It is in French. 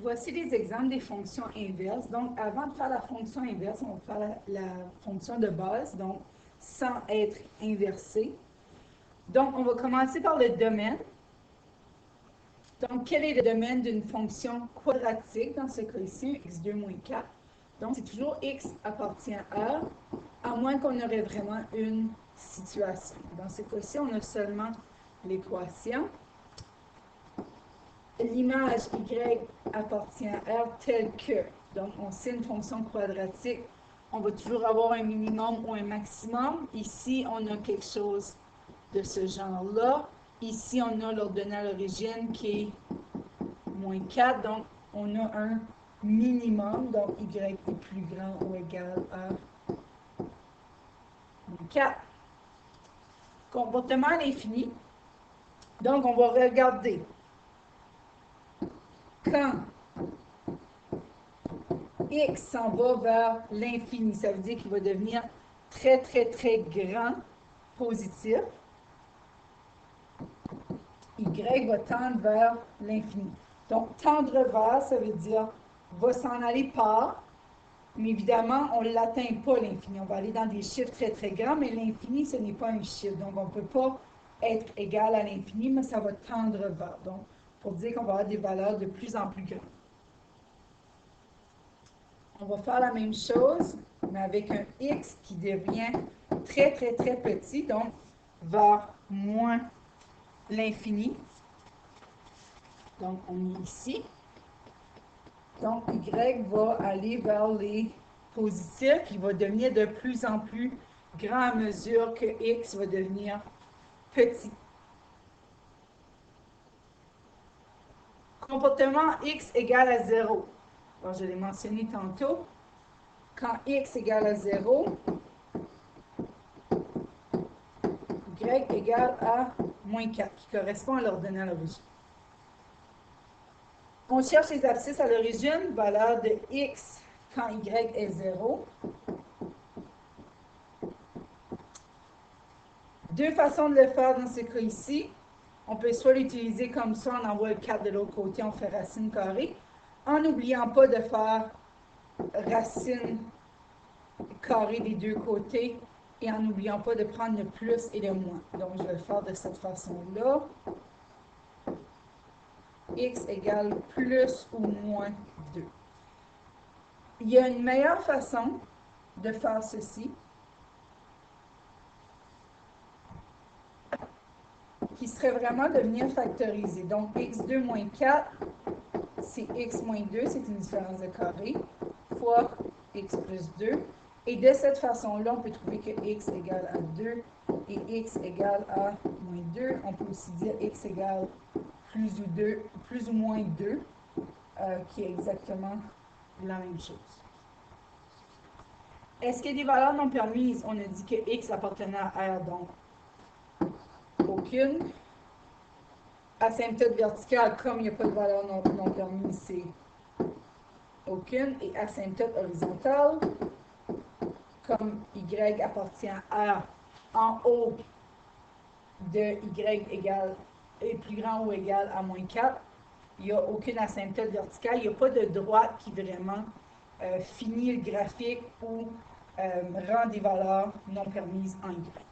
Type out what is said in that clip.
Voici des exemples des fonctions inverses. Donc, avant de faire la fonction inverse, on va faire la fonction de base, donc sans être inversée. Donc, on va commencer par le domaine. Donc, quel est le domaine d'une fonction quadratique dans ce cas-ci, x2 moins 4? Donc, c'est toujours x appartient à moins qu'on aurait vraiment une situation. Dans ce cas-ci, on a seulement l'équation. L'image y appartient à R telle que, donc on sait une fonction quadratique, on va toujours avoir un minimum ou un maximum. Ici, on a quelque chose de ce genre-là. Ici, on a l'ordonnée à l'origine qui est moins 4, donc on a un minimum, donc y est plus grand ou égal à moins 4. Comportement à l'infini. Donc, on va regarder quand x s'en va vers l'infini. Ça veut dire qu'il va devenir très, très, très grand positif. Y va tendre vers l'infini. Donc, tendre vers, ça veut dire va s'en aller par, mais évidemment, on ne l'atteint pas l'infini. On va aller dans des chiffres très, très grands, mais l'infini, ce n'est pas un chiffre. Donc, on ne peut pas être égal à l'infini, mais ça va tendre vers. Donc, pour dire qu'on va avoir des valeurs de plus en plus grandes. On va faire la même chose, mais avec un x qui devient très, très, très petit, donc vers moins l'infini. Donc, on est ici. Donc, y va aller vers les positifs, il va devenir de plus en plus grand à mesure que x va devenir petit. Comportement x égale à 0. Alors, je l'ai mentionné tantôt. Quand x égale à 0, y égale à moins 4, qui correspond à l'ordonnée à l'origine. On cherche les abscisses à l'origine, valeur de x quand y est 0. Deux façons de le faire dans ce cas ici. On peut soit l'utiliser comme ça, on envoie le 4 de l'autre côté, on fait racine carrée, en n'oubliant pas de faire racine carrée des deux côtés et en n'oubliant pas de prendre le plus et le moins. Donc, je vais le faire de cette façon-là. X égale plus ou moins 2. Il y a une meilleure façon de faire ceci, qui serait vraiment de venir factoriser. Donc, x2 moins 4, c'est x moins 2, c'est une différence de carré, fois x plus 2. Et de cette façon-là, on peut trouver que x égale à 2 et x égale à moins 2. On peut aussi dire x égale plus ou moins 2, qui est exactement la même chose. Est-ce qu'il y a des valeurs non permises? On a dit que x appartenait à R, donc aucune. Asymptote verticale, comme il n'y a pas de valeur non permise, c'est aucune. Et asymptote horizontale, comme y appartient à en haut de y égale est plus grand ou égal à moins 4, il n'y a aucune asymptote verticale. Il n'y a pas de droite qui vraiment finit le graphique ou rend des valeurs non permises en y.